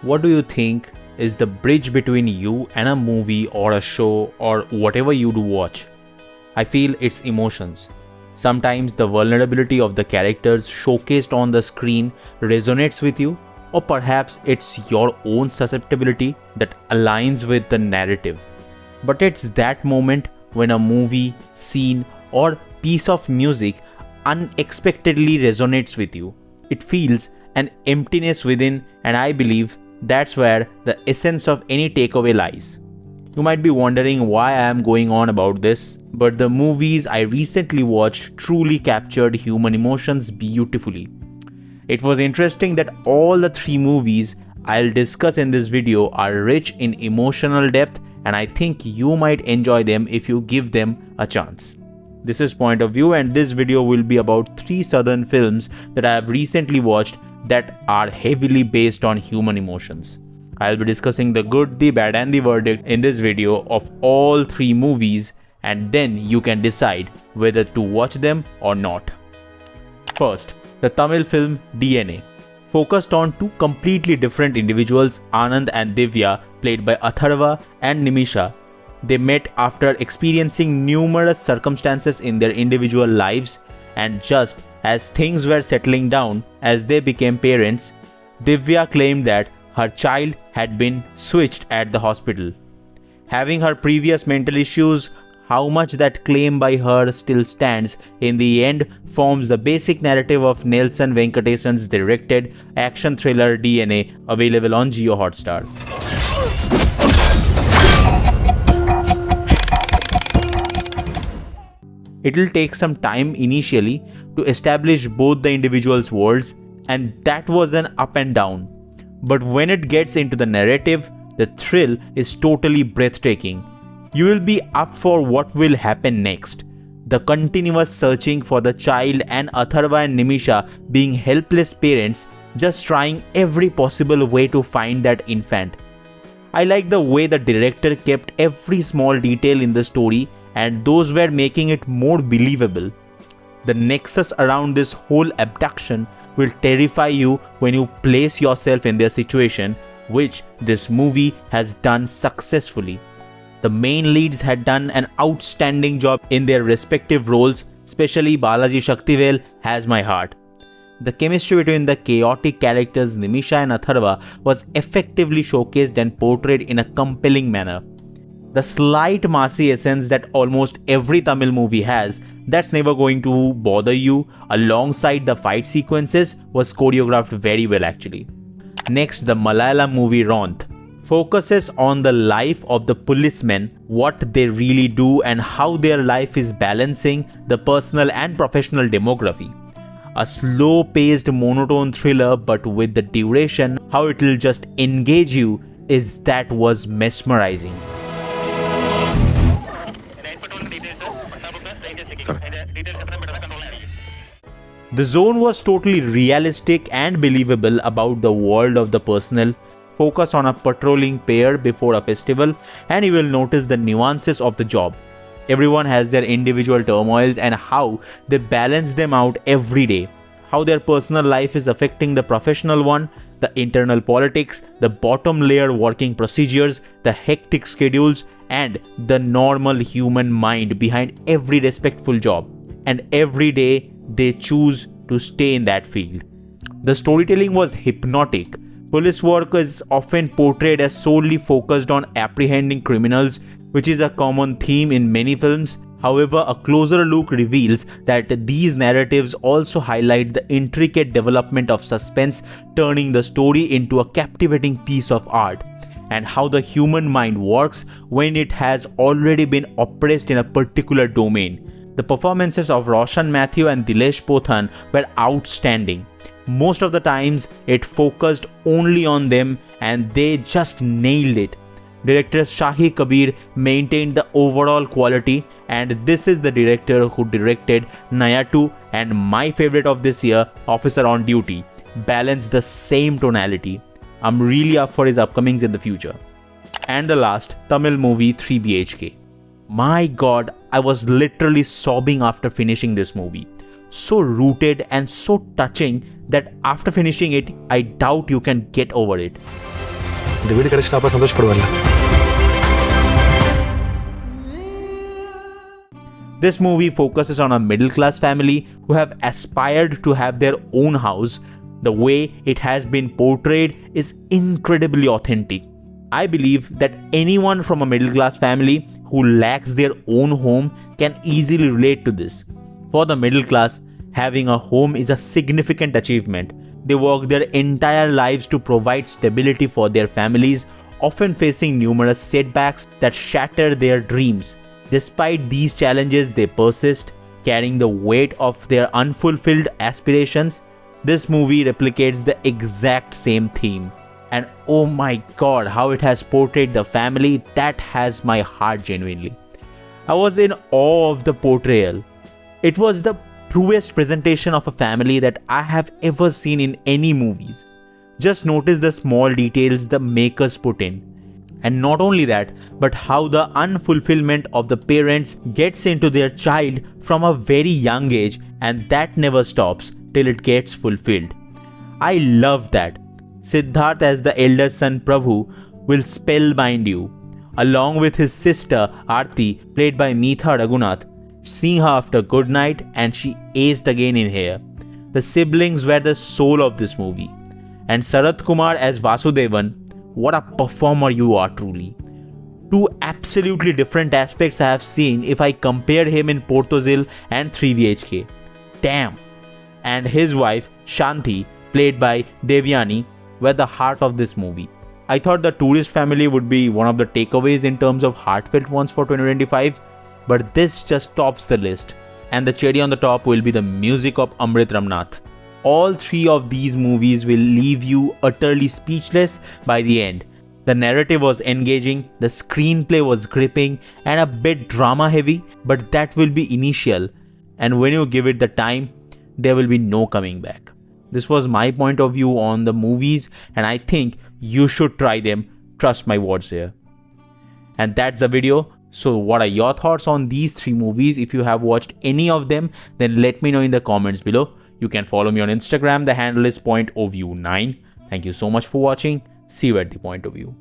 What do you think is the bridge between you and a movie or a show or whatever you do watch? I feel it's emotions. Sometimes the vulnerability of the characters showcased on the screen resonates with you, or perhaps it's your own susceptibility that aligns with the narrative. But it's that moment when a movie, scene, or piece of music unexpectedly resonates with you. It feels an emptiness within, and I believe that's where the essence of any takeaway lies. You might be wondering why I am going on about this, but the movies I recently watched truly captured human emotions beautifully. It was interesting that all the three movies I'll discuss in this video are rich in emotional depth, and I think you might enjoy them if you give them a chance. This is Point of View, and this video will be about 3 southern films that I have recently watched that are heavily based on human emotions. I'll be discussing the good, the bad and the verdict in this video of all 3 movies, and then you can decide whether to watch them or not. First, the Tamil film DNA. Focused on 2 completely different individuals, Anand and Divya, played by Atharvaa and Nimisha. They met after experiencing numerous circumstances in their individual lives, and just as things were settling down as they became parents, Divya claimed that her child had been switched at the hospital. Having her previous mental issues, how much that claim by her still stands in the end forms the basic narrative of Nelson Venkatesan's directed action thriller DNA, available on Jio Hotstar. It will take some time initially to establish both the individuals' worlds, and that was an up and down. But when it gets into the narrative, the thrill is totally breathtaking. You will be up for what will happen next. The continuous searching for the child, and Atharvaa and Nimisha being helpless parents, just trying every possible way to find that infant. I like the way the director kept every small detail in the story, and those were making it more believable. The nexus around this whole abduction will terrify you when you place yourself in their situation, which this movie has done successfully. The main leads had done an outstanding job in their respective roles, especially Balaji Shaktivel has my heart. The chemistry between the chaotic characters Nimisha and Atharvaa was effectively showcased and portrayed in a compelling manner. The slight massy essence that almost every Tamil movie has, that's never going to bother you, alongside the fight sequences, was choreographed very well actually. Next, the Malayalam movie RONTH focuses on the life of the policemen, what they really do and how their life is balancing the personal and professional demography. A slow-paced monotone thriller, but with the duration, how it will just engage you that was mesmerizing. The zone was totally realistic and believable about the world of the personnel. Focus on a patrolling pair before a festival, and you will notice the nuances of the job. Everyone has their individual turmoils and how they balance them out every day. How their personal life is affecting the professional one, the internal politics, the bottom layer working procedures, the hectic schedules, and the normal human mind behind every respectful job. And every day they choose to stay in that field. The storytelling was hypnotic. Police work is often portrayed as solely focused on apprehending criminals, which is a common theme in many films. However, a closer look reveals that these narratives also highlight the intricate development of suspense, turning the story into a captivating piece of art, and how the human mind works when it has already been oppressed in a particular domain. The performances of Roshan Mathew and Dilesh Pothan were outstanding. Most of the times, it focused only on them and they just nailed it. Director Shahi Kabir maintained the overall quality, and this is the director who directed Nayatu and my favorite of this year, Officer on Duty, balanced the same tonality. I'm really up for his upcomings in the future. And the last, Tamil movie 3 BHK. My god, I was literally sobbing after finishing this movie. So rooted and so touching that after finishing it, I doubt you can get over it. இந்த வீடு கிடைச்சிட்டு அப்பா சந்தோஷப்படுவார்ல. This movie focuses on a middle-class family who have aspired to have their own house. The way it has been portrayed is incredibly authentic. I believe that anyone from a middle-class family who lacks their own home can easily relate to this. For the middle class, having a home is a significant achievement. They work their entire lives to provide stability for their families, often facing numerous setbacks that shatter their dreams. Despite these challenges, they persist, carrying the weight of their unfulfilled aspirations. This movie replicates the exact same theme. And oh my god, how it has portrayed the family, that has my heart genuinely. I was in awe of the portrayal. It was the truest presentation of a family that I have ever seen in any movies. Just notice the small details the makers put in. And not only that, but how the unfulfillment of the parents gets into their child from a very young age, and that never stops till it gets fulfilled. I love that. Siddharth as the elder son Prabhu will spellbind you, along with his sister Aarti, played by Meetha Raghunath. Seeing her after Good Night, and she aced again in here. The siblings were the soul of this movie. And Sarath Kumar as Vasudevan, what a performer you are truly. Two absolutely different aspects I have seen if I compare him in Portozil and 3BHK. Damn. And his wife Shanti, played by Devyani, were the heart of this movie. I thought the tourist family would be one of the takeaways in terms of heartfelt ones for 2025, but this just tops the list. And the cherry on the top will be the music of Amrit Ramnath. All three of these movies will leave you utterly speechless by the end. The narrative was engaging, the screenplay was gripping and a bit drama heavy, but that will be initial. And when you give it the time, there will be no coming back. This was my point of view on the movies, and I think you should try them. Trust my words here. And that's the video. So what are your thoughts on these three movies? If you have watched any of them, then let me know in the comments below. You can follow me on Instagram. The handle is pointofview9. Thank you so much for watching. See you at the point of view.